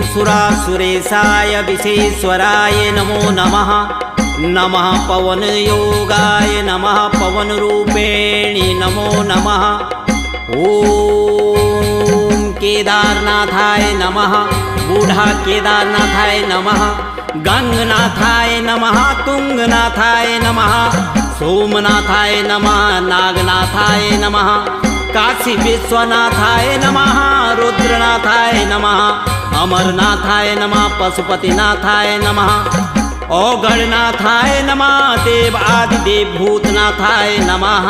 सुरासुरेशाय विश्वेश्वराय नमो नमः। नमः पवनयोगाय नमः पवनरूपिणे नमो नमः। ओम केदारनाथाय नमः। बूढ़ा केदारनाथाय नमः। गंगनाथाय नमः। तुंगनाथाय नमः। सोमनाथाय नमः। नागनाथाय नमः। काशी विश्वनाथाय नमः। रुद्रनाथाय नमः। अमरनाथाय नमः। पशुपतिनाथाय नमः। औगणनाथाय नमः। देव आदिदेव भूतनाथाय नमः।